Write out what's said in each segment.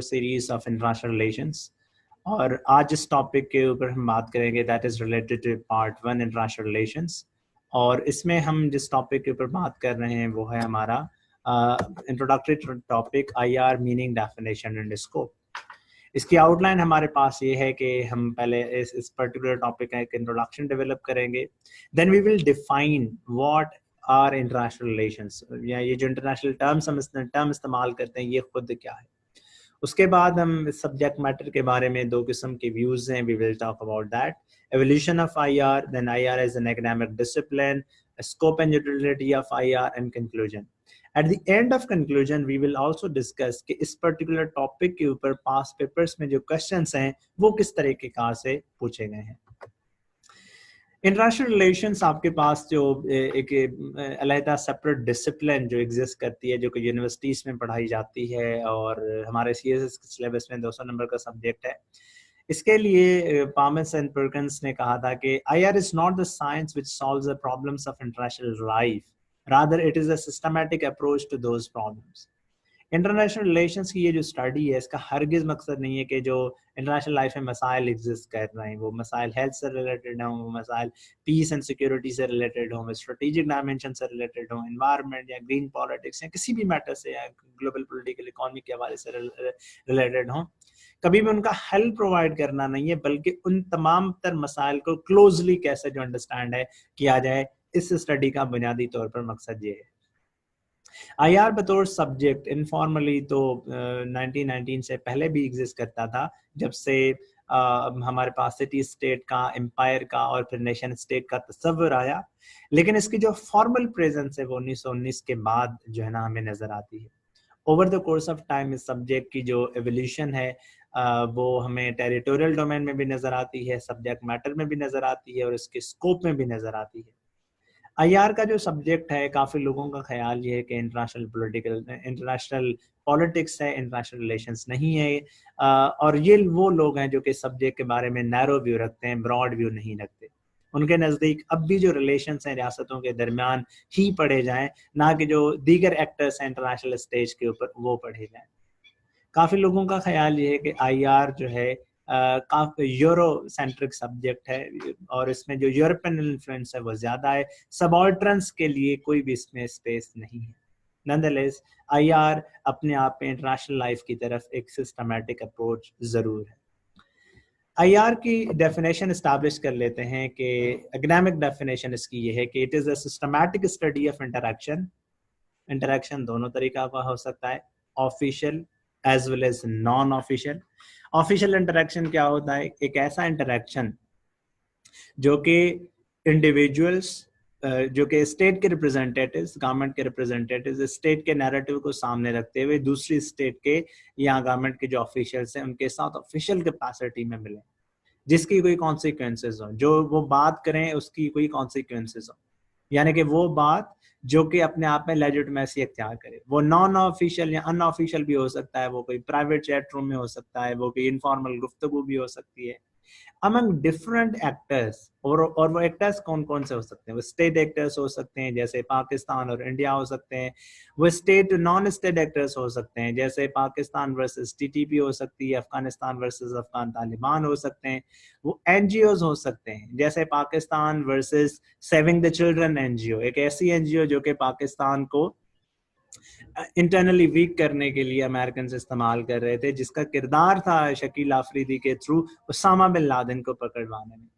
Series of international relations और आज इस टॉपिक के ऊपर हम बात करेंगे that is related to part 1 international relations. और इसमें हम जिस टॉपिक के ऊपर बात कर रहे हैं वो है हमारा introductory topic IR meaning definition and scope. इसकी आउटलाइन हमारे पास ये है कि हम पहले इस पर्टिकुलर टॉपिक का एक इंट्रोडक्शन डेवलप करेंगे, then we will define what are international relations, या ये जो इंटरनेशनल टर्म इस्तेमाल करते हैं ये खुद क्या है। उसके बाद हम सब्जेक्ट मैटर के बारे में दो किस्म के व्यूज हैं, we will talk about that evolution of IR, then IR as an academic discipline, scope and utility of IR, and conclusion. At the end of conclusion, we will also discuss कि इस particular topic के ऊपर past papers में जो questions हैं वो किस तरीके कार से पूछे गए हैं। इंटरनेशनल रिलेशंस आपके पास जो एक अलहदा सेपरेट डिसिप्लिन जो एग्जिस्ट करती है, जो कि यूनिवर्सिटीज़ में पढ़ाई जाती है और हमारे CSS सिलेबस में 200 नंबर का सब्जेक्ट है। इसके लिए पामस एंड पर्किंस ने कहा था कि IR is not the science which solves the problems of international life, rather it is a systematic approach to those problems. International relations की ये जो स्टडी है इसका हरगिज मकसद नहीं है कि जो इंटरनेशनल लाइफ में मसाइल एग्जिस्ट कर रहे हैं वो मसाइल हेल्थ से रिलेटेड हों, वो मसाइल पीस एंड सिक्योरिटी से रिलेटेड हों, स्ट्रेटेजिक डायमेंशन से रिलेटेड हों, एनवायरनमेंट या ग्रीन पॉलिटिक्स या किसी भी मैटर से या ग्लोबल पॉलिटिकल इकोनॉमी के हवाले से रिलेटेड हों। कभी भी उनका हल प्रोवाइड करना नहीं है, बल्कि उन तमाम तर मसाइल को क्लोजली कैसे जो अंडरस्टैंड है किया जाए, इस स्टडी का बुनियादी तौर पर मकसद ये है। IR बतौर सब्जेक्ट इनफॉर्मली तो 1919 से पहले भी एग्जिस्ट करता था, जब से हमारे पास सिटी स्टेट का, एम्पायर का और फिर नेशन स्टेट का तस्वर आया। लेकिन इसकी जो फॉर्मल प्रेजेंस है वो 1919 के बाद जो है ना हमें नजर आती है। Over the course of time इस सब्जेक्ट की जो एवोल्यूशन है वो हमें टेरिटोरियल डोमेन में भी नजर आती है, सब्जेक्ट मैटर में भी नजर आती है और इसके स्कोप में भी नजर आती है। IR का जो सब्जेक्ट है, काफी लोगों का ख्याल ये है कि इंटरनेशनल पॉलिटिक्स है, इंटरनेशनल रिलेशंस नहीं है, और ये वो लोग हैं जो कि सब्जेक्ट के बारे में नैरो व्यू रखते हैं, ब्रॉड व्यू नहीं रखते। उनके नज़दीक अब भी जो रिलेशंस हैं रियासतों के दरमियान ही पढ़े जाएं, ना कि जो दीगर एक्टर्स हैं इंटरनेशनल स्टेज के ऊपर वो पढ़े जाएं। काफ़ी लोगों का ख्याल ये है कि IR जो है काफी यूरो सेंट्रिक सब्जेक्ट है और इसमें जो यूरोपियन इन्फ्लुएंस है वो ज्यादा है, सबऑल्टर्न्स के लिए कोई भी इसमें स्पेस नहीं है। नॉनदलेस IR अपने आप में इंटरनेशनल लाइफ की तरफ एक सिस्टमैटिक अप्रोच जरूर है। IR की डेफिनेशन एस्टैब्लिश कर लेते हैं कि एकेडमिक डेफिनेशन इसकी ये है कि it is a systematic study of interaction. Interaction दोनों तरीका का हो सकता है, official as well as non official. Official interaction क्या होता है? एक ऐसा इंटरैक्शन जो कि इंडिविजुअल्स, जो कि स्टेट के रिप्रेजेंटेटिव्स, गवर्नमेंट के रिप्रेजेंटेटिव्स स्टेट के नैरेटिव को सामने रखते हुए दूसरी स्टेट के या गवर्नमेंट के जो ऑफिशियल्स हैं उनके साथ ऑफिशियल कैपेसिटी में मिले, जिसकी कोई कॉन्सिक्वेंसेज हो, जो वो बात करें उसकी कोई कॉन्सिक्वेंसेज हो, यानी कि वो बात जो कि अपने आप में लेजिटिमेसी इख्तियार करे। वो नॉन ऑफिशियल या अनऑफिशियल भी हो सकता है, वो कोई प्राइवेट चैट रूम में हो सकता है, वो कोई इनफॉर्मल गुफ्तगू भी हो सकती है अमंग डिफरेंट एक्टर्स। और वो एक्टर्स कौन कौन से हो सकते हैं? वो स्टेट एक्टर्स हो सकते हैं जैसे पाकिस्तान और इंडिया हो सकते हैं, वो स्टेट नॉन स्टेट एक्टर्स हो सकते हैं जैसे पाकिस्तान वर्सेस TTP हो सकती है, अफगानिस्तान वर्सेस अफगान तालिबान हो सकते हैं, वो NGOs हो सकते हैं जैसे Pakistan versus saving the children NGO, एक ऐसी NGO जो कि पाकिस्तान को इंटरनली वीक करने के लिए अमेरिकन इस्तेमाल कर रहे थे, जिसका किरदार था शकील आफरीदी के थ्रू उसामा बिन लादेन को पकड़वाने में।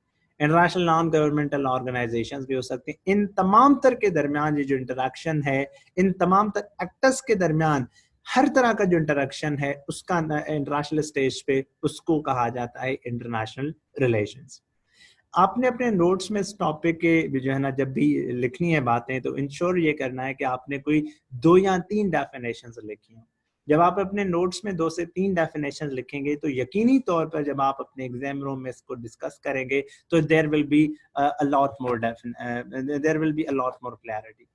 इंटरनेशनल नॉन गवर्नमेंटल ऑर्गेनाइजेशंस भी हो सकते हैं। इन तमाम तर के दरमियान ये जो इंटरेक्शन है, इन तमाम तर एक्टर्स के दरमियान हर तरह का जो इंटरेक्शन है उसका इंटरनेशनल स्टेज पे उसको कहा जाता है इंटरनेशनल रिलेशंस। आपने अपने नोट्स में इस टॉपिक के जो है ना जब भी लिखनी है बातें तो इंश्योर ये करना है कि आपने कोई 2 या 3 डेफिनेशंस लिखी हो। जब आप अपने नोट्स में 2 से 3 डेफिनेशंस लिखेंगे तो यकीनी तौर पर जब आप अपने एग्जाम रूम में इसको डिस्कस करेंगे तो there will be a lot more clarity.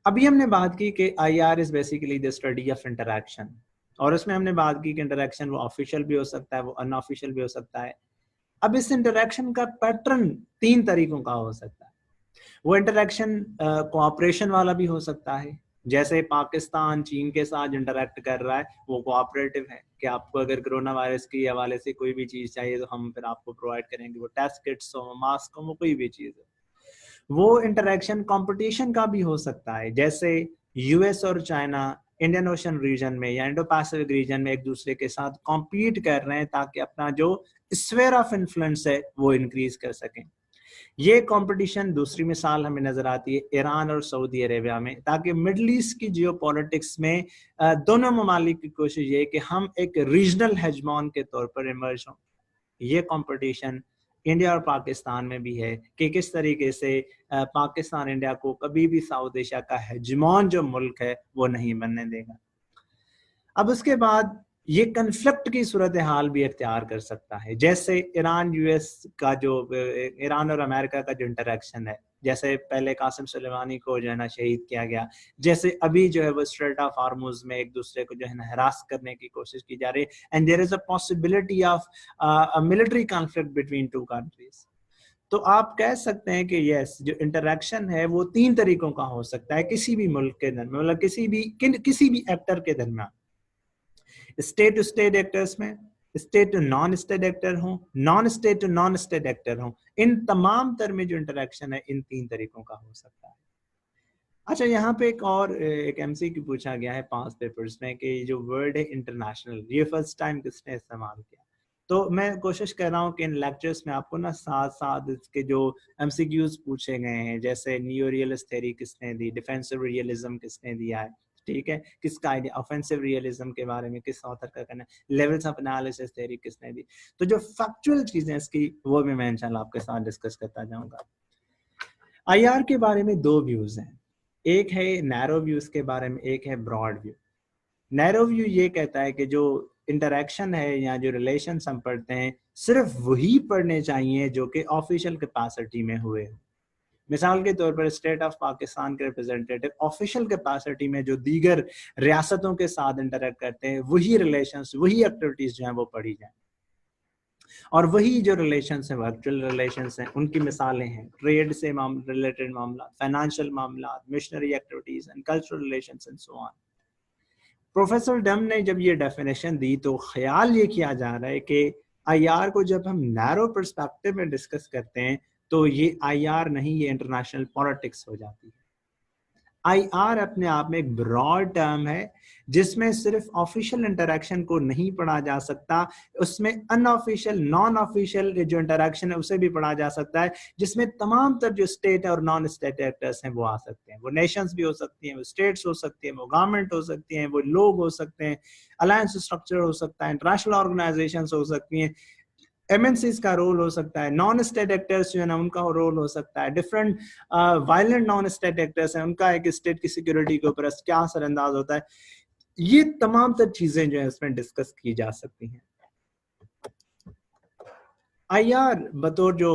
अभी हमने बात की कि IR is basically the study of interaction, और उसमें हमने बात की कि इंटरैक्शन वो ऑफिशियल भी हो सकता है, वो अनऑफिशियल भी हो सकता है। अब इस इंटरैक्शन का पैटर्न 3 तरीकों का हो सकता है। वो इंटरैक्शन कोऑपरेशन वाला भी हो सकता है, जैसे पाकिस्तान चीन के साथ इंटरेक्ट कर रहा है वो कोऑपरेटिव है कि आपको अगर कोरोना वायरस के हवाले से कोई भी चीज चाहिए तो हम फिर आपको प्रोवाइड करेंगे, वो टेस्ट किट्स हो, मास्क हो, वो कोई भी चीज है। वो इंटरेक्शन कंपटीशन का भी हो सकता है, जैसे यूएस और चाइना इंडियन ओशन रीजन में या इंडो पैसिफिक रीजन में एक दूसरे के साथ कॉम्पीट कर रहे हैं ताकि अपना जो स्फीयर ऑफ इन्फ्लुएंस है वो इंक्रीज कर सकें। ये कंपटीशन दूसरी मिसाल हमें नजर आती है ईरान और सऊदी अरेबिया में, ताकि मिडल ईस्ट की जियोपॉलिटिक्स में दोनों ममालिक की कोशिश ये कि हम एक रीजनल हेजमॉन के तौर पर इमर्ज हों। ये कंपटीशन इंडिया और पाकिस्तान में भी है कि किस तरीके से पाकिस्तान इंडिया को कभी भी साउथ एशिया का हेजमॉन जो मुल्क है वो नहीं बनने देगा। अब उसके बाद ये कन्फ्लिक्ट की सूरत हाल भी इख्तियार कर सकता है, जैसे ईरान यूएस का जो ईरान और अमेरिका का जो इंटरेक्शन है, जैसे पहले कासिम सुलेमानी को जो है ना शहीद किया गया, जैसे अभी जो है वो स्ट्रेट ऑफ हार्मुज में एक दूसरे को जो है ना हरास करने की कोशिश की जा रही है and there is a possibility of a military conflict between two countries. तो आप कह सकते हैं कि यस, जो इंटरेक्शन है वो तीन तरीकों का हो सकता है किसी भी मुल्क के दरमियान, मतलब किसी भी एक्टर के दरमियान, स्टेट टू स्टेट एक्टर्स में, state to non state actor हो, non state to non state actor हो, इन तमाम तर में जो इंटरेक्शन है इन तीन तरीकों का हो सकता है। अच्छा, यहाँ पे एक एमसीक्यू पूछा गया है 5 पेपर्स में कि जो वर्ड है इंटरनेशनल, ये फर्स्ट टाइम किसने इस्तेमाल किया। तो मैं कोशिश कर रहा हूँ कि इन लेक्चर्स में आपको ना साथ साथ इसके जो एमसीक्यूज पूछे गए हैं, जैसे नियो रियलिस्ट थ्योरी किसने दी, डिफेंसिव रियलिज्म किसने दिया है, ठीक है, किसका आइडिया, ऑफेंसिव रियलिज्म के बारे में किस ऑथर का कहना है, लेवल्स ऑफ एनालिसिस थ्योरी किसने दी। तो जो फैक्चुअल चीजें इसकी वो भी मैं इंशाल्लाह आपके साथ डिस्कस करता जाऊंगा। आईआर के बारे में दो व्यूज हैं, एक है नैरो व्यूज के बारे में, एक है ब्रॉड व्यू। नैरो व्यू ये कहता है कि जो इंटरेक्शन है या जो रिलेशन हम पढ़ते हैं सिर्फ वही पढ़ने चाहिए जो कि ऑफिशियल कैपेसिटी में हुए। मिसाल के तौर पर स्टेट ऑफ पाकिस्तान के रिप्रेजेंटेटिव ऑफिशियल कैपेसिटी में जो दीगर रियासतों के साथ इंटरेक्ट करते हैं वही रिलेशंस, वही एक्टिविटीज जो हैं वो पढ़ी जाए, और वही जो रिलेशंस हैं वर्चुअल रिलेशंस हैं, उनकी मिसालें हैं ट्रेड से रिलेटेड मामला, फाइनेंशियल मामला, missionary activities and cultural relations and so on. Professor डम ने जब ये डेफिनेशन दी तो ख्याल ये किया जा रहा है कि आईआर को जब हम नैरो पर्सपेक्टिव में डिस्कस करते हैं तो ये आईआर नहीं, ये इंटरनेशनल पॉलिटिक्स हो जाती है। आईआर अपने आप में एक ब्रॉड टर्म है जिसमें सिर्फ ऑफिशियल इंटरेक्शन को नहीं पढ़ा जा सकता, उसमें अनऑफिशियल, नॉन ऑफिशियल जो इंटरेक्शन है उसे भी पढ़ा जा सकता है, जिसमें तमाम तर जो स्टेट और नॉन स्टेट एक्टर्स हैं वो आ सकते हैं। वो नेशंस भी हो सकती हैं, वो स्टेट्स हो सकती हैं, वो गवर्नमेंट हो सकती हैं, वो लोग हो सकते हैं, अलायंस स्ट्रक्चर हो सकता है, इंटरनेशनल ऑर्गेनाइजेशन हो सकती हैं, एमएनसीज का रोल हो सकता है, नॉन स्टेट एक्टर्स जो है ना उनका रोल हो सकता है, different violent non state actors हैं उनका एक स्टेट की सिक्योरिटी के ऊपर क्या असरअंदाज होता है। ये तमाम तर चीजें जो है इसमें डिस्कस की जा सकती हैं। आईआर बतौर जो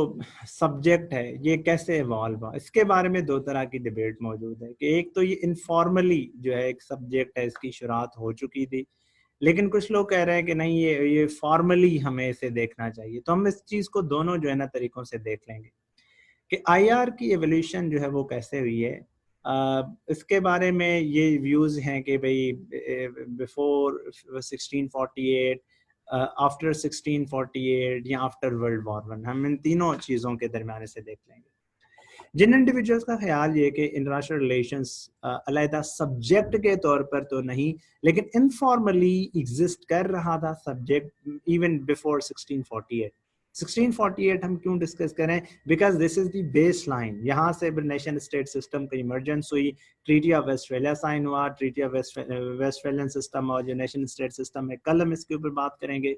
सब्जेक्ट है ये कैसे इवॉल्व हुआ, इसके बारे में दो तरह की डिबेट मौजूद है कि एक तो ये इनफॉर्मली जो है एक सब्जेक्ट है, इसकी शुरुआत हो चुकी थी, लेकिन कुछ लोग कह रहे हैं कि नहीं ये फॉर्मली हमें इसे देखना चाहिए। तो हम इस चीज को दोनों जो है ना तरीकों से देख लेंगे कि आईआर की एवोल्यूशन जो है वो कैसे हुई है। इसके बारे में ये व्यूज हैं कि भाई बिफोर 1648, आफ्टर 1648 या आफ्टर वर्ल्ड वॉर वन, हम इन तीनों चीजों के दरमियान इसे देख लेंगे। जिन इंडिविजुअल्स का ख्याल ये कि इंटरनेशनल रिलेशंस अलहदा सब्जेक्ट के तौर पर तो नहीं लेकिन इनफॉर्मली एग्जिस्ट कर रहा था सब्जेक्ट इवन बिफोर 1648। 1648 हम क्यों डिस्कस करें, because this is the base line, यहाँ से नेशन स्टेट सिस्टम की इमरजेंस हुई, ट्रीटी ऑफ वेस्टफेलिया साइन हुआ, ट्रीटी ऑफ वेस्टफेलियन सिस्टम और जो नेशन स्टेट सिस्टम है कल हम इसके ऊपर बात करेंगे।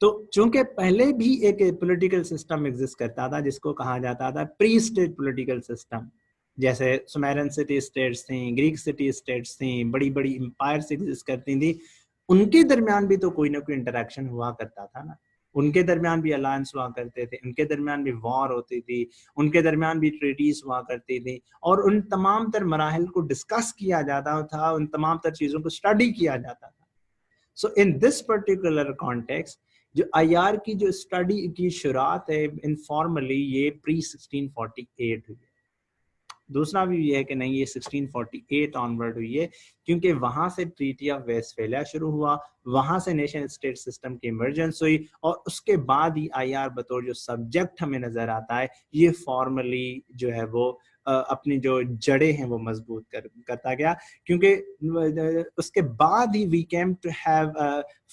तो चूंकि पहले भी एक पॉलिटिकल सिस्टम एग्जिस्ट करता था जिसको कहा जाता था प्री स्टेट पॉलिटिकल सिस्टम, जैसे सुमेरियन सिटी स्टेट्स थी, ग्रीक सिटी स्टेट्स थी, बड़ी बड़ी एम्पायर्स एग्जिस्ट करती थी, उनके दरमियान भी तो कोई ना कोई इंटरेक्शन हुआ करता था ना, उनके दरमियान भी अलायंस हुआ करते थे, उनके दरमियान भी वॉर होती थी, उनके दरमियान भी ट्रीटीज हुआ करती थी, और उन तमाम तर मराहल को डिस्कस किया जाता था, उन तमाम तर चीजों को स्टडी किया जाता था। सो इन दिस पर्टिकुलर कॉन्टेक्स्ट जो आईआर की जो स्टडी की शुरुआत है इनफॉर्मली ये प्री 1648 हुई है। दूसरा व्यू ये है कि नहीं, ये 1648 ऑनवर्ड हुई है, क्योंकि वहां से ट्रीटी ऑफ वेस्टफेलिया शुरू हुआ, वहां से नेशन स्टेट सिस्टम की इमर्जेंस हुई, और उसके बाद ही आईआर बतौर जो सब्जेक्ट हमें नजर आता है, ये फॉर्मली जो है वो अपनी जो जड़ें हैं वो मजबूत करता गया, क्योंकि उसके बाद ही we came to have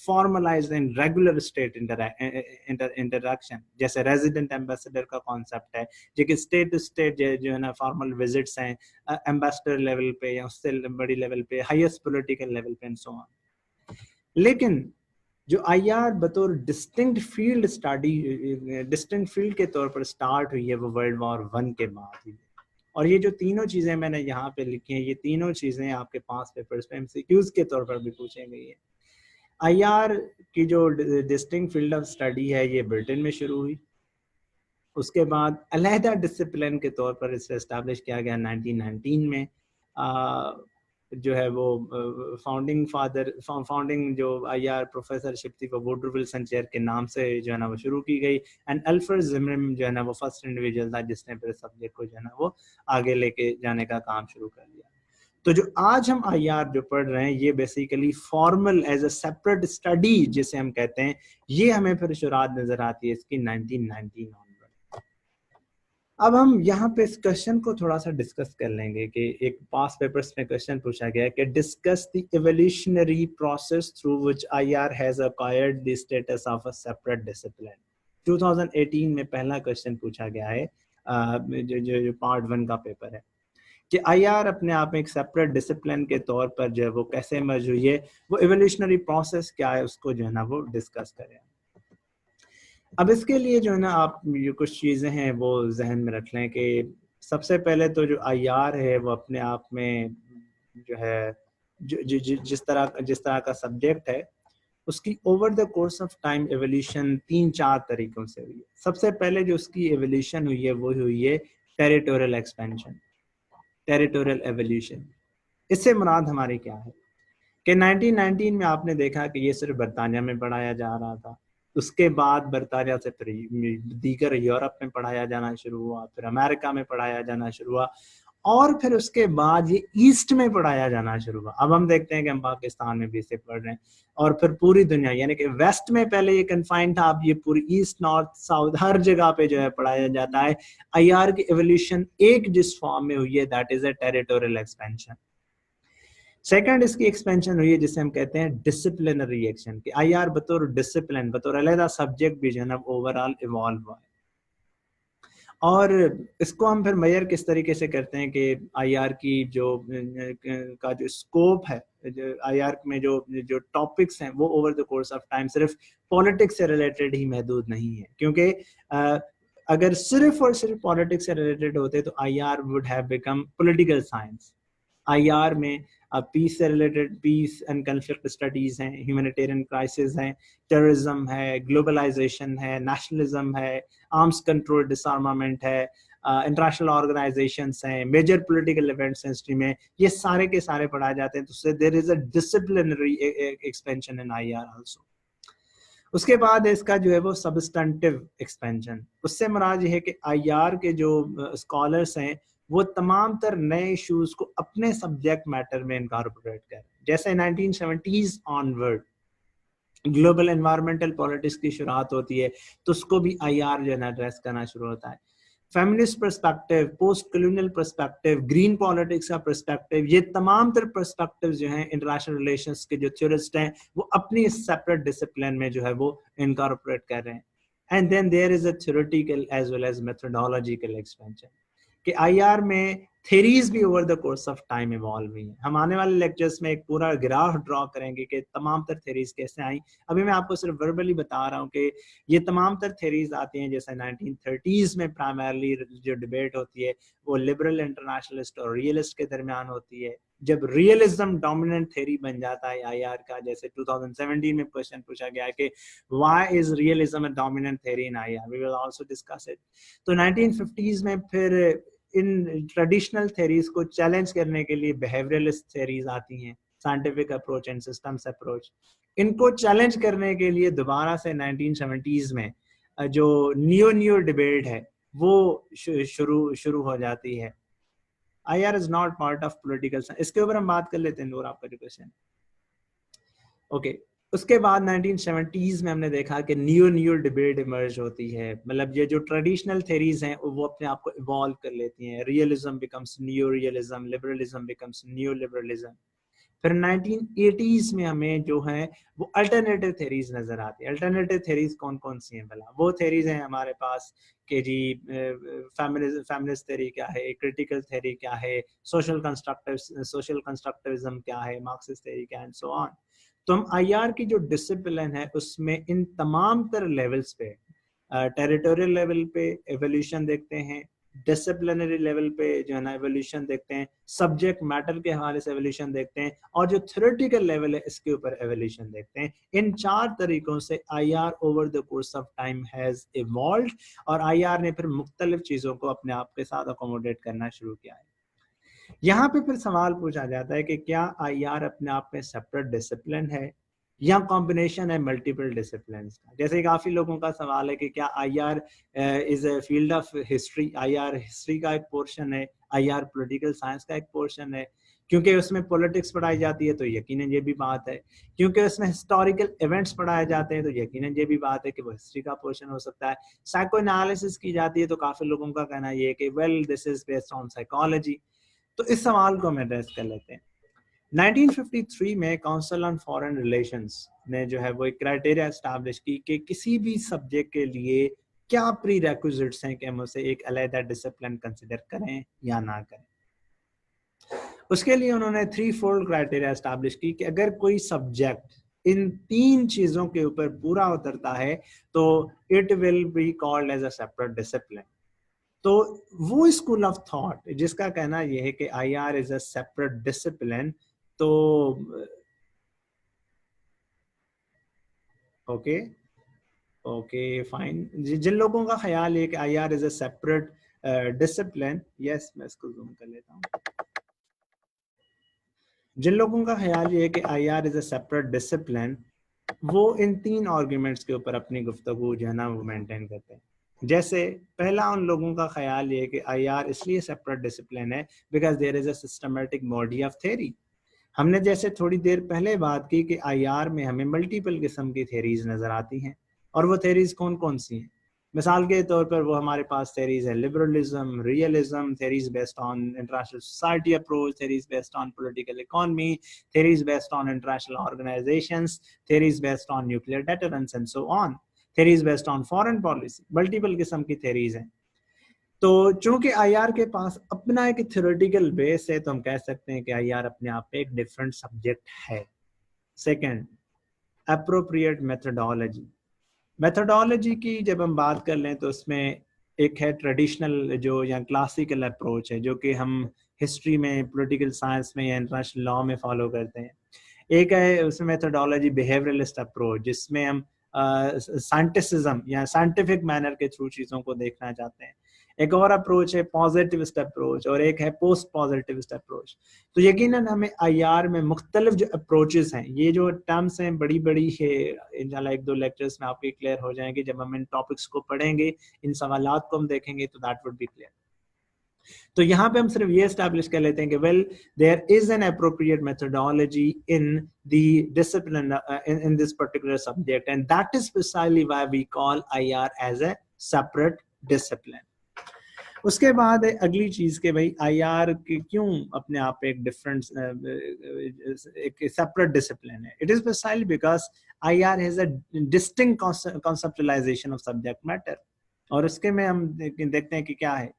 formalized and regular state interaction, जैसे रेजिडेंट एम्बेसडर का कॉन्सेप्ट है, जो कि स्टेट टू स्टेट जो है ना फॉर्मल विजिट्स हैं एम्बेसडर लेवल पे या उससे बड़ी लेवल पे, हाईएस्ट पॉलिटिकल लेवल पे एंड सो ऑन। लेकिन जो आईआर बतौर distinct field study, distinct field के तौर पर स्टार्ट हुई है वो वर्ल्ड वॉर 1 के बाद हुई है। और ये जो तीनों चीजें मैंने यहाँ पे लिखी हैं, ये तीनों चीजें आपके पास पेपर्स पे एमसीक्यूज के तौर पर भी पूछी गई है। आईआर की जो डिस्टिंक्ट फील्ड ऑफ स्टडी है ये ब्रिटेन में शुरू हुई, उसके बाद अलहदा डिसिप्लिन के तौर पर इसे एस्टैब्लिश किया गया 1919 में। जो है वो फाउंडिंग जो आईआर प्रोफेसरशिप थी वो वुडरो विल्सन चेयर के नाम से जो है ना वो शुरू की गई, एंड अल्फ्रेड ज़िमरमैन जो है ना वो फर्स्ट इंडिविजुअल था जिसने फिर सब्जेक्ट को जो है ना वो आगे लेके जाने का काम शुरू कर दिया। तो जो आज हम आईआर जो पढ़ रहे हैं ये basically formal as a separate study जिसे हम कहते हैं, ये हमें फिर शुरुआत नजर आती है इसकी 1919 ऑनवर्ड। अब हम यहाँ पे इस क्वेश्चन को थोड़ा सा डिस्कस कर लेंगे कि एक पास पेपर्स में क्वेश्चन पूछा गया है कि discuss the evolutionary process through which IR has acquired the status of a separate discipline. 2018 में पहला क्वेश्चन पूछा गया है, जो पार्ट 1 का पेपर है, कि आईआर अपने आप में एक सेपरेट डिसिप्लिन के तौर पर जो है वो कैसे इमर्ज हुई है, वो इवोल्यूशनरी प्रोसेस क्या है उसको जो है ना वो डिस्कस करें। अब इसके लिए जो है ना आप ये कुछ चीज़ें हैं वो जहन में रख लें कि सबसे पहले तो जो आईआर है वो अपने आप में जो है जिस तरह का सब्जेक्ट है उसकी over the course of time evolution 3-4 तरीकों से हुई है। सबसे पहले जो उसकी एवोल्यूशन हुई है वो हुई है टेरिटोरियल एक्सपेंशन, टेरिटोरियल एवोल्यूशन। इससे मुराद हमारी क्या है कि 1919 में आपने देखा कि ये सिर्फ बरतानिया में पढ़ाया जा रहा था, उसके बाद बरतानिया से फिर दीगर यूरोप में पढ़ाया जाना शुरू हुआ, फिर अमेरिका में पढ़ाया जाना शुरू हुआ, और फिर उसके बाद ये ईस्ट में पढ़ाया जाना शुरू हुआ। अब हम देखते हैं कि हम पाकिस्तान में भी इसे पढ़ रहे हैं, और फिर पूरी दुनिया यानी कि वेस्ट में पहले ये कन्फाइंड था, अब ये पूरी ईस्ट नॉर्थ साउथ हर जगह पे जो है पढ़ाया जाता है। आईआर की एवोल्यूशन एक जिस फॉर्म में हुई है that is a territorial expansion. Second इसकी एक्सपेंशन हुई है जिसे हम कहते हैं डिसिप्लिनरी एक्शन, कि आईआर बतौर डिसिप्लिन बतौर अलग सब्जेक्ट भी जो है ना ओवरऑल इवॉल्व हुआ है। और इसको हम फिर मेजर किस तरीके से करते हैं कि आईआर की जो स्कोप है, आईआर में जो टॉपिक्स हैं वो over the course of time सिर्फ पॉलिटिक्स से रिलेटेड ही महदूद नहीं है, क्योंकि अगर सिर्फ और सिर्फ पॉलिटिक्स से रिलेटेड होते तो IR would have become political science. IR में पीस से related peace and conflict studies हैं, ह्यूमैनिटेरियन क्राइसिस हैं, टेररिज्म है, ग्लोबलाइजेशन है, नेशनलिज्म है, आर्म्स कंट्रोल डिसआर्मामेंट है, इंटरनेशनल ऑर्गेनाइजेशंस हैं, मेजर पॉलिटिकल इवेंट्स हिस्ट्री में, ये सारे के सारे पढ़ाए जाते हैं। तो there is a disciplinary expansion in IR also. उसके बाद इसका जो है वो सबस्टेंटिव एक्सपेंशन, उससे मुराद ये है कि आईआर के जो स्कॉलर्स हैं वो तमाम तर नए इश्यूज को अपने सब्जेक्ट मैटर में इनकॉर्पोरेट करें। जैसे 1970s onward global environmental politics की शुरुआत होती है तो उसको भी आईआर जो है एड्रेस करना शुरू होता है। Feminist perspective, post colonial perspective, green politics का पर्सपेक्टिव, ये तमाम तर पर्सपेक्टिव जो हैं इंटरनेशनल रिलेशंस के जो थ्योरिस्ट हैं वो अपनी सेपरेट डिसिप्लिन में जो है वो इनकॉर्पोरेट कर रहे हैं। And then there is a theoretical as well as methodological expansion, कि आईआर में थेरीज भी over the course of time evolve हुई हैं। हम आने वाले लेक्चर्स में एक पूरा ग्राफ ड्रॉ करेंगे कि तमाम तर थेरीज कैसे आई। अभी मैं आपको सिर्फ वर्बली बता रहा हूँ कि ये तमाम तर थेरीज आती हैं। जैसे 1930s में प्राइमरली जो डिबेट होती है वो लिबरल, इंटरनेशनलिस्ट और रियलिस्ट के दरमियान होती है। जब रियलिज्म डोमिनेंट थेरी बन जाता है आईआर का, जैसे 2017 में क्वेश्चन पूछा गया है कि why is realism a dominant theory in IR, we will also discuss it. तो 1950s में फिर इन ट्रेडिशनल थेरीज को चैलेंज करने के लिए बिहेवियरलिस्ट थेरीज आती हैं, scientific approach and systems approach. इनको चैलेंज करने के लिए दोबारा से 1970s में जो नियो डिबेट है वो शुरू हो जाती है। IR is not part of political science. इसके ऊपर हम बात कर लेते हैं नूर, आपका जो क्वेश्चन। ओके, उसके बाद 1970s में हमने देखा कि न्यू डिबेट इमर्ज होती है, मतलब ये जो ट्रेडिशनल थेरीज हैं वो अपने आप को इवॉल्व कर लेती हैं। Realism becomes new realism, liberalism becomes new liberalism. फिर 1980s में हमें जो है वो अल्टरनेटिव थेरीज नजर आती है। अल्टरनेटिव थेरीज कौन कौन सी हैं भला? वो थेरीज हैं हमारे पास कि जी फेमिनिस्ट थेरी क्या है, क्रिटिकल थेरी क्या है, सोशल कंस्ट्रक्टिविज्म क्या है, मार्क्सिस्ट थेरी क्या है, एंड सो ऑन। तो हम आईआर की जो डिसिप्लिन है उसमें इन तमाम तर लेवल्स पे, टेरिटोरियल लेवल पे एवोल्यूशन देखते हैं, डिसिप्लिनरी लेवल पे जो है ना एवोल्यूशन देखते हैं, सब्जेक्ट मैटर के हवाले से एवोल्यूशन देखते हैं, और जो थ्योरेटिकल लेवल है इसके ऊपर एवोल्यूशन देखते हैं। इन 4 तरीकों से IR over the course of time has evolved, और आईआर ने फिर मुख्तलिफ चीजों को अपने आप के साथ अकोमोडेट करना शुरू किया है। यहाँ पे फिर सवाल पूछा जाता है कि क्या आईआर अपने आप में सेपरेट डिसिप्लिन है या कॉम्बिनेशन है मल्टीपल डिसिप्लिन का? जैसे काफी लोगों का सवाल है कि क्या IR is a field of history, IR history का एक पोर्शन है, आईआर पॉलिटिकल साइंस का एक पोर्शन है। क्योंकि उसमें पॉलिटिक्स पढ़ाई जाती है तो यकीनन ये भी बात है, क्योंकि उसमें हिस्टोरिकल इवेंट्स पढ़ाए जाते हैं तो यकीनन ये भी बात है कि वो हिस्ट्री का पोर्शन हो सकता है। साइको एनालिसिस की जाती है तो काफी लोगों का कहना ये है कि well this is based on psychology. तो इस सवाल को हम एड्रेस कर लेते हैं। 1953 में काउंसिल ऑन फॉरेन रिलेशंस ने जो है वो एक क्राइटेरिया एस्टैब्लिश की कि किसी भी सब्जेक्ट के लिए क्या प्री रेक्विजिट्स हैं कि हम उसे एक अलग डिसिप्लिन कंसिडर करें या ना करें। उसके लिए उन्होंने 3 फोल्ड क्राइटेरिया एस्टैब्लिश की कि अगर कोई सब्जेक्ट इन 3 चीजों के ऊपर पूरा उतरता है तो it will be called as a separate discipline. तो वो स्कूल ऑफ थॉट जिसका कहना यह है कि IR is a separate discipline, तो ओके ओके फाइन, जिन लोगों का ख्याल है कि IR is a separate discipline, yes मैं इसको जूम कर लेता हूँ, जिन लोगों का ख्याल ये है कि IR is a separate discipline, वो इन 3 आर्ग्यूमेंट्स के ऊपर अपनी गुफ्तगू जो है ना वो मेंटेन करते हैं। जैसे पहला उन लोगों का ख्याल ये कि आईआर इसलिए सेपरेट डिसिप्लिन है because there is a systematic body of theory. हमने जैसे थोड़ी देर पहले बात की कि आईआर में हमें मल्टीपल किस्म की थ्योरीज नजर आती हैं, और वो थ्योरीज कौन कौन सी हैं? मिसाल के तौर पर वो हमारे पास थ्योरीज है liberalism, realism, theories based on international society approach, theories based on political economy, theories based on international organisations, theories based on nuclear deterrence and so on, theories based on foreign policy, multiple किस्म की theories हैं। तो चूंकि IR के पास अपना एक theoretical base है तो हम कह सकते हैं कि आईआर अपने आप में एक डिफरेंट सब्जेक्ट है। Second, appropriate methodology. मेथोडोलॉजी की जब हम बात कर लें तो उसमें एक है ट्रेडिशनल जो या क्लासिकल अप्रोच है जो कि हम हिस्ट्री में, पॉलिटिकल साइंस में या इंटरनेशनल लॉ में फॉलो करते हैं। एक है उसमें मेथोडोलॉजी बिहेवियरलिस्ट अप्रोच जिसमें हम साइंटिसिज्म या साइंटिफिक मैनर के थ्रू चीज़ों को देखना चाहते हैं। एक और अप्रोच है पॉजिटिविस्ट अप्रोच और एक है पोस्ट पॉजिटिविस्ट अप्रोच। तो यकीनन हमें आईआर में मुख्तलिफ जो अप्रोचेस हैं, ये जो टर्म्स हैं बड़ी बड़ी है, इंशाल्लाह 1-2 लेक्चर्स में आपके क्लियर हो जाएंगे जब हम इन टॉपिक्स को पढ़ेंगे, इन सवालात को हम देखेंगे तो दैट वुड बी क्लियर। तो यहाँ पे हम सिर्फ ये एस्टैब्लिश कर लेते हैं कि well there is an appropriate methodology in the discipline in this particular subject and that is precisely why we call IR as a separate discipline. उसके बाद अगली चीज के भाई आईआर के क्यों अपने आप एक डिफरेंट एक सेपरेट डिसिप्लिन है? It is precisely because IR has a distinct conceptualisation of subject matter. और उसके में हम देखते हैं कि क्या है,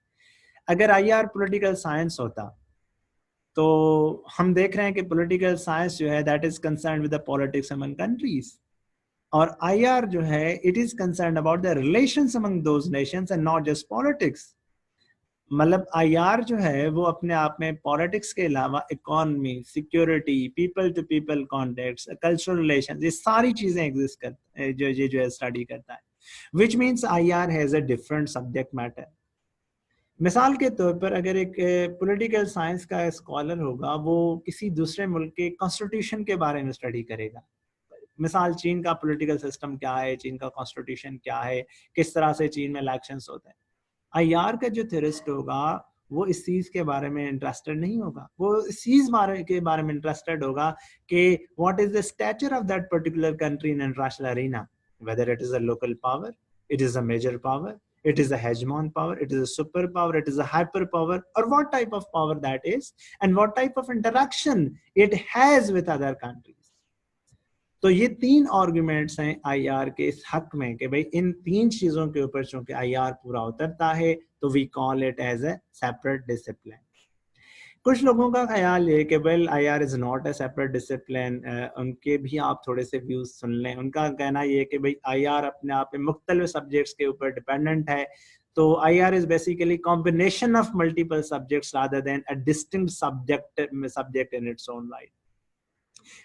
अगर आईआर पॉलिटिकल साइंस होता तो हम देख रहे हैं कि पॉलिटिकल साइंस जो है that is concern with the politics among countries, और आईआर जो है it is concern about the relations among those nations and not just politics. मतलब आईआर जो है वो अपने आप में पॉलिटिक्स के अलावा economy, security, people to people contacts, cultural relations, ये सारी चीजें एग्जिस्ट करता है, जो है स्टडी करता है, which means IR has a different subject matter. मिसाल के तौर पर अगर एक पॉलिटिकल साइंस का स्कॉलर होगा वो किसी दूसरे मुल्क के कॉन्स्टिट्यूशन के बारे में स्टडी करेगा, मिसाल चीन का पॉलिटिकल सिस्टम क्या है, चीन का कॉन्स्टिट्यूशन क्या है, किस तरह से चीन में इलेक्शंस होते हैं। आईआर का जो थ्योरिस्ट होगा वो इस चीज के बारे में इंटरेस्टेड नहीं होगा, वो इस चीज के बारे में इंटरेस्टेड होगा कि what is the stature of that particular country in international arena, whether it is a local power, it is a major power, it is a hegemon power, it is a superpower, it is a hyperpower, or what type of power that is, and what type of interaction it has with other countries. तो ये 3 arguments हैं IR के इस हक में कि भाई इन 3 चीजों के ऊपर चूंकि आईआर पूरा उतरता है तो we call it as a separate discipline. कुछ लोगों का ख्याल ये कि well IR is not a separate discipline, उनके भी आप थोड़े से व्यूज सुन लें। उनका कहना ये कि भाई आईआर अपने आप में मुख्तलिफ सब्जेक्ट्स के ऊपर डिपेंडेंट है, तो IR is basically combination of multiple subjects rather than a distinct subject in its own right.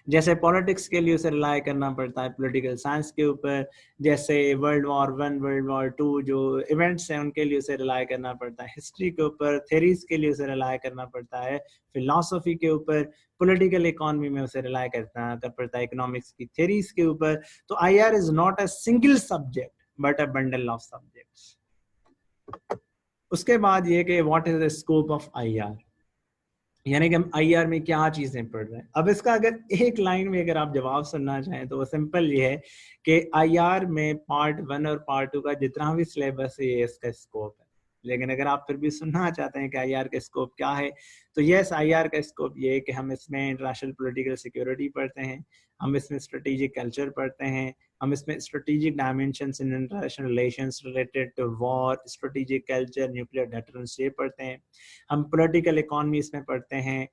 जैसे पॉलिटिक्स के लिए उसे रिलाई करना पड़ता है पॉलिटिकल साइंस के ऊपर, जैसे वर्ल्ड वॉर 1 वर्ल्ड वॉर 2 जो इवेंट्स हैं उनके लिए उसे रिलाई करना पड़ता है हिस्ट्री के ऊपर, थेरीज के लिए उसे रिलाई करना पड़ता है फिलॉसफी के ऊपर, पॉलिटिकल इकोनॉमी में उसे रिलाई करना पड़ता है इकोनॉमिक्स की थेरीज के ऊपर। तो IR is not a single subject but a bundle of subjects. उसके बाद ये कि what is the scope of IR, यानी कि हम आईआर में क्या चीजें पढ़ रहे हैं। अब इसका अगर एक लाइन में अगर आप जवाब सुनना चाहें तो वो सिंपल ये है कि आईआर में पार्ट 1 और पार्ट 2 का जितना भी सिलेबस है ये इसका स्कोप है। लेकिन अगर आप फिर भी सुनना चाहते हैं कि आईआर का स्कोप क्या है, तो यस आईआर का स्कोप ये है कि हम इसमें इंटरनेशनल पॉलिटिकल सिक्योरिटी पढ़ते हैं, हम इसमें स्ट्रेटेजिक कल्चर पढ़ते हैं, हम इसमें strategic dimensions in international relations related to war, strategic culture, nuclear deterrence ये पढ़ते हैं, हम पॉलिटिकल इकोनॉमी इसमें पढ़ते हैं,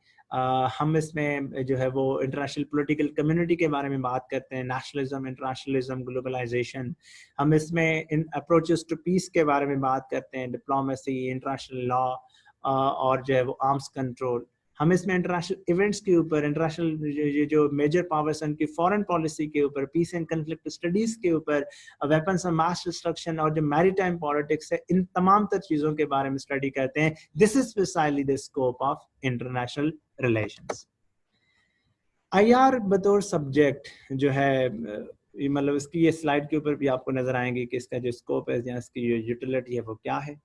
हम इसमें जो है वो इंटरनेशनल पॉलिटिकल कम्युनिटी के बारे में बात करते हैं, नेशनलिज्म, इंटरनेशनलिज्म, ग्लोबलाइजेशन, हम इसमें इन अप्रोचेस टू पीस के बारे में बात करते हैं, डिप्लोमेसी, इंटरनेशनल लॉ और जो है वो आर्म्स कंट्रोल, हम इसमें इंटरनेशनल इवेंट्स के ऊपर, इंटरनेशनल जो मेजर पावर्स हैं उनकी फॉरेन पॉलिसी के ऊपर, पीस एंड कन्फ्लिक्ट स्टडीज के ऊपर, वेपन्स ऑफ मास डिस्ट्रक्शन और जो मैरीटाइम पॉलिटिक्स है, इन तमाम तर चीजों के बारे में स्टडी करते हैं। This is precisely the scope of international relations. IR बतौर सब्जेक्ट जो है मतलब इसकी ये स्लाइड के ऊपर भी आपको नजर आएंगे कि इसका जो स्कोप है या इसकी जो यूटिलिटी है वो क्या है।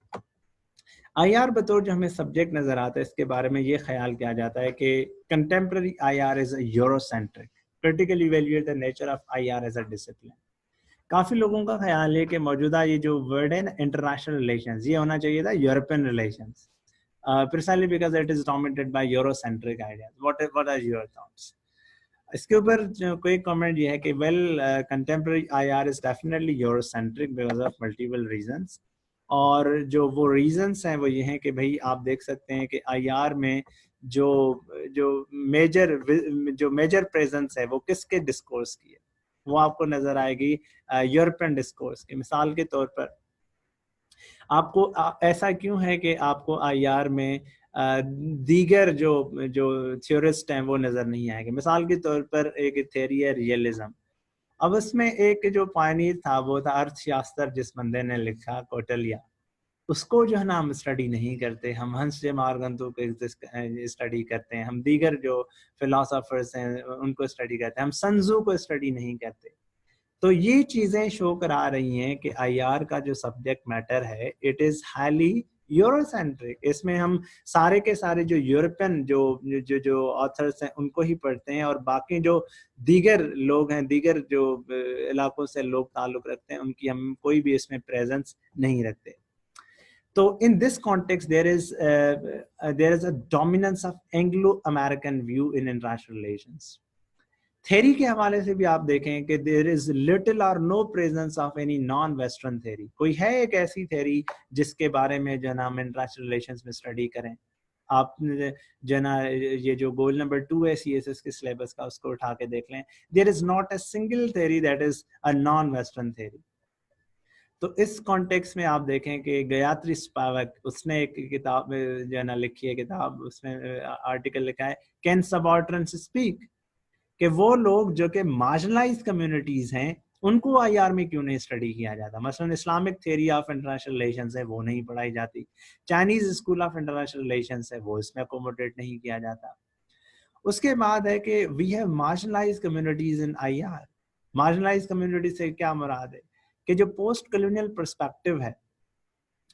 आईआर बतौर जो हमें सब्जेक्ट नजर आता है इसके बारे में ये ख्याल किया जाता है कि contemporary IR is Eurocentric, critically evaluate the nature of IR as a discipline. काफी लोगों का ख्याल है कि मौजूदा ये जो वर्ड है ना इंटरनेशनल रिलेशंस, ये होना चाहिए था European relations, precisely because it is dominated by Eurocentric ideas. What are your thoughts? इसके ऊपर कोई कमेंट ये है कि well contemporary IR is definitely Eurocentric because of multiple reasons, और जो वो रीजंस हैं वो ये हैं कि भाई आप देख सकते हैं कि आईआर में जो जो मेजर प्रेजेंस है वो किसके डिस्कोर्स की है, वो आपको नजर आएगी यूरोपियन डिस्कोर्स की। मिसाल के तौर पर आपको ऐसा क्यों है कि आपको आईआर में दीगर जो जो थ्योरिस्ट हैं वो नजर नहीं आएंगे। मिसाल के तौर पर एक थ्योरी है रियलिज्म। अब उसमें एक जो पायनियर था वो था अर्थशास्त्र, जिस बंदे ने लिखा कौटिल्य, उसको जो है ना हम स्टडी नहीं करते, हम हंस जे मार्गंतु को स्टडी करते हैं, हम दीगर जो फिलोसोफर्स हैं उनको स्टडी करते हैं, हम संजू को स्टडी नहीं करते। तो ये चीजें शो करा रही हैं कि आईआर का जो सब्जेक्ट मैटर है इट इज हाईली यूरोसेंट्रिक। इसमें हम सारे के सारे जो यूरोपियन जो ऑथर्स हैं उनको ही पढ़ते हैं, और बाकी जो दीगर लोग हैं, दीगर जो इलाकों से लोग ताल्लुक रखते हैं, उनकी हम कोई भी इसमें प्रेजेंस नहीं रखते। तो in this context there is a dominance of Anglo American view in international relations. Theory के हवाले से भी आप देखें कि देयर इज लिटिल और no presence of any non western theory. कोई है एक ऐसी थेरी जिसके बारे में जो ना हम इंटरनेशनल रिलेशंस में स्टडी करें। आप जो ना ये जो गोल नंबर 2 है सीएसएस के सिलेबस का, उसको उठा के देख लें, there is not a single theory that is a non western theory. तो इस कॉन्टेक्स्ट में आप देखें कि गायत्री स्पावक, उसने एक किताब जो है ना लिखी है किताब, उसमें आर्टिकल लिखा है कैन सबऑर्डिनेट्स स्पीक, कि वो लोग जो कि मार्जिनलाइज्ड कम्युनिटीज हैं उनको आईआर में क्यों नहीं स्टडी किया जाता। मसलन Islamic theory of international relations है वो नहीं पढ़ाई जाती, Chinese school of international relations है वो इसमें अकोमोडेट नहीं किया जाता। उसके बाद है कि we have marginalised communities in IR. Marginalised community से क्या मुराद है कि जो पोस्ट कॉलोनियल पर्सपेक्टिव है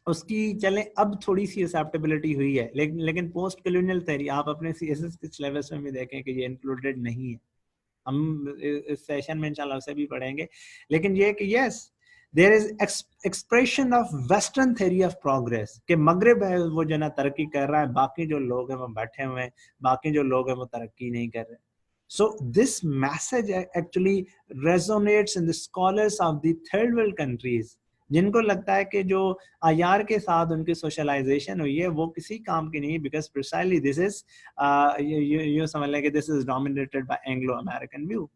उसकी चलें अब थोड़ी सी एक्सेप्टेबिलिटी हुई है, लेकिन पोस्ट कॉलोनियल थ्योरी आप अपने सीएसएस के सिलेबस में भी देखें कि ये इंक्लूडेड नहीं है। हम इस सेशन में इंशाल्लाह उसे भी पढ़ेंगे, लेकिन ये कि yes there is expression of western theory of progress कि मगरिब है वो जो ना तरक्की कर रहा है, बाकी जो लोग हैं वो बैठे हुए हैं, बाकी जो लोग हैं वो तरक्की नहीं कर रहे। So this message actually resonates in the scholars of the third world countries, जिनको लगता है कि जो आयार के साथ उनकी सोशलाइजेशन हुई है वो किसी काम की नहीं, because precisely this is you समझ लें कि this is dominated by Anglo American view.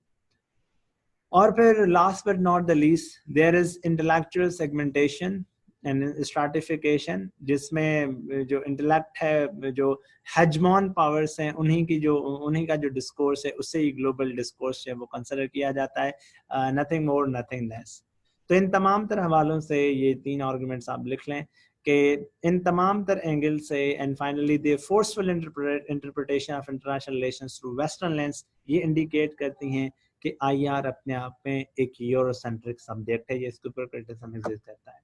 और फिर last but not the least there is intellectual segmentation and stratification, जिसमें जो इंटेलेक्ट है, जो हेजमॉन पावर्स हैं, उन्हीं का जो डिस्कोर्स है उससे ही ग्लोबल डिस्कोर्स है वो कंसिडर किया जाता है, नथिंग मोर नथिंग लेस। तो इन तमाम तर हवालों से ये 3 आर्गुमेंट्स आप लिख लें कि इन तमाम तर एंगल से, and finally the forceful interpretation of international relations through western lens, ये इंडिकेट करती हैं कि आईआर अपने आप में एक यूरोसेंट्रिक सब्जेक्ट है, ये इसके ऊपर क्रिटिसिज्म एग्जिस्ट करता है।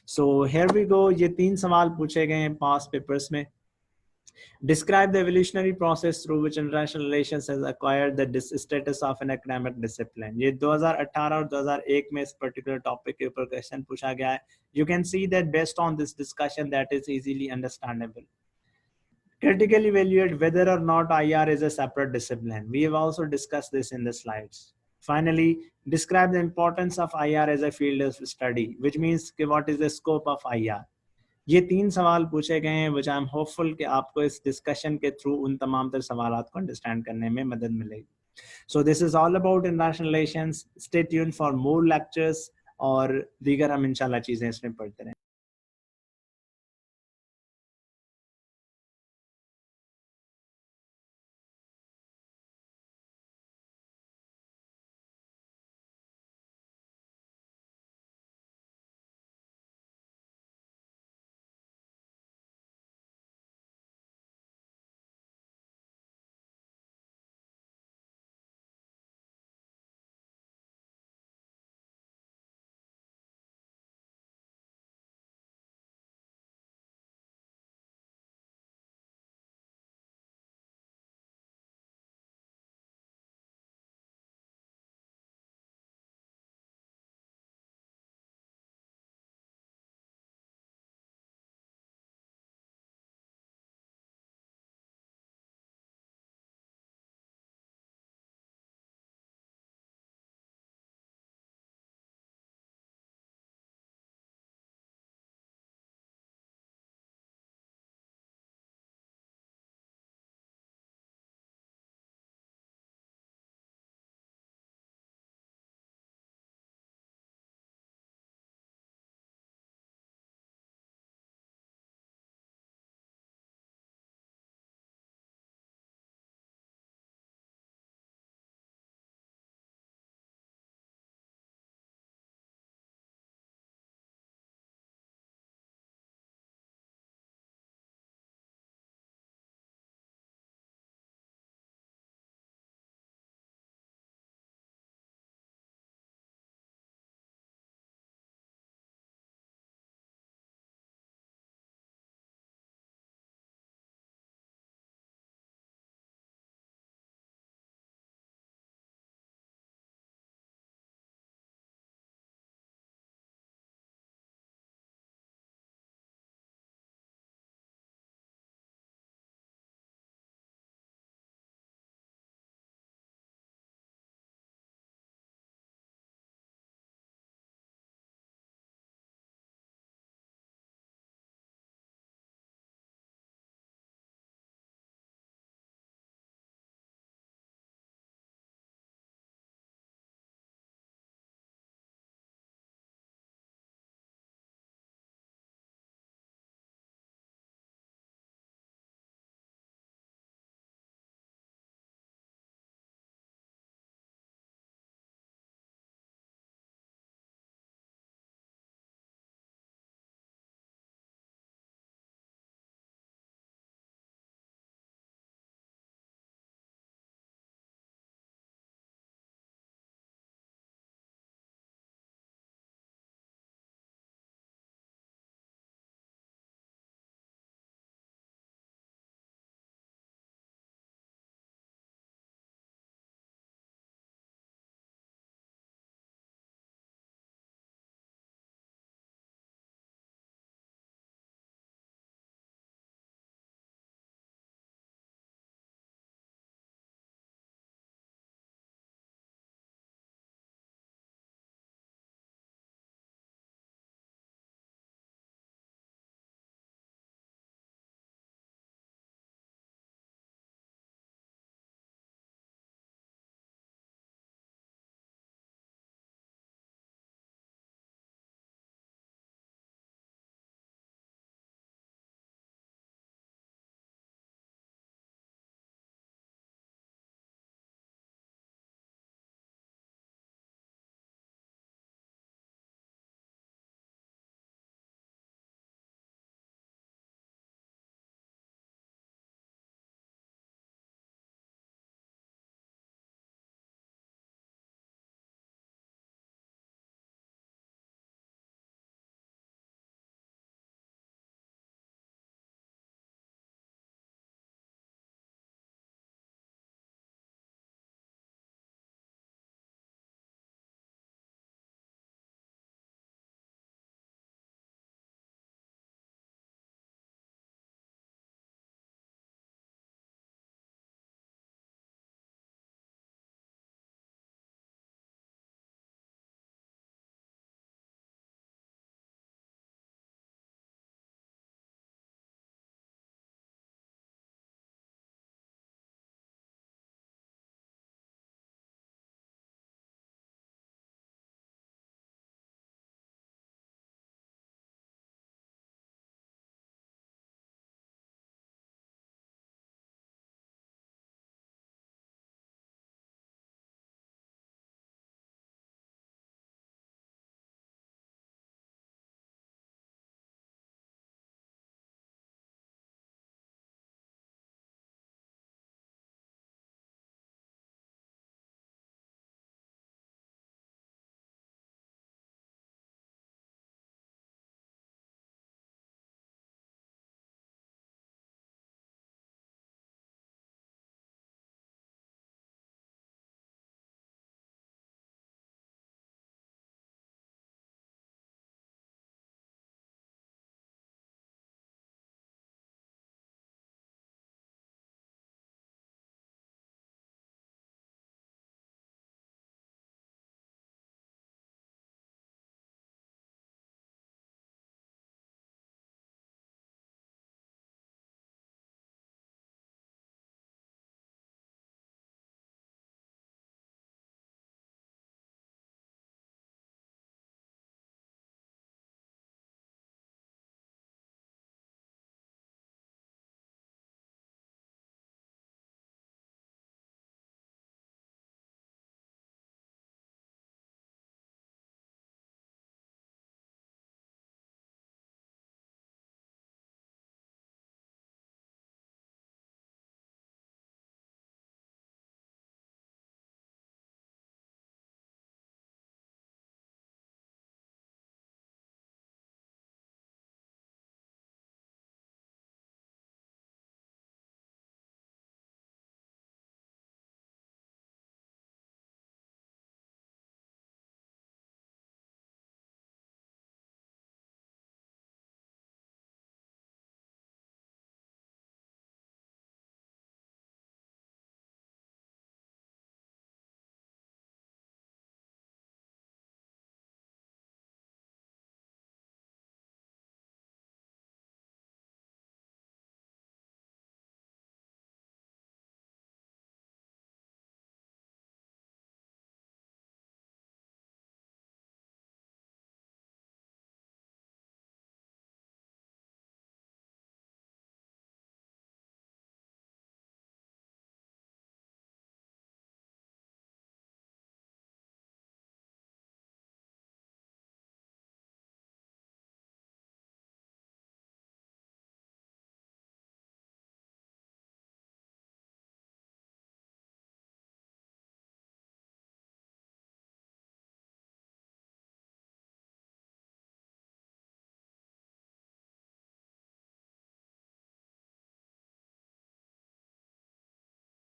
सो हियर वी गो, ये 3 सवाल पूछे गए हैं पास्ट पेपर्स में। Describe the evolutionary process through which international relations has acquired the status of an academic discipline. ये 2018 और 2001 में इस particular topic के ऊपर क्वेश्चन पूछा गया है। You can see that based on this discussion that is easily understandable. Critically evaluate whether or not IR is a separate discipline. We have also discussed this in the slides. Finally, describe the importance of IR as a field of study, which means what is the scope of IR. ये 3 सवाल पूछे गए हैं, which I am hopeful कि आपको इस discussion के through उन तमाम तर सवालात को अंडरस्टैंड करने में मदद मिलेगी। So this is all about international relations. Stay tuned for more lectures और दीगर हम इंशाल्लाह चीजें इसमें पढ़ते रहें।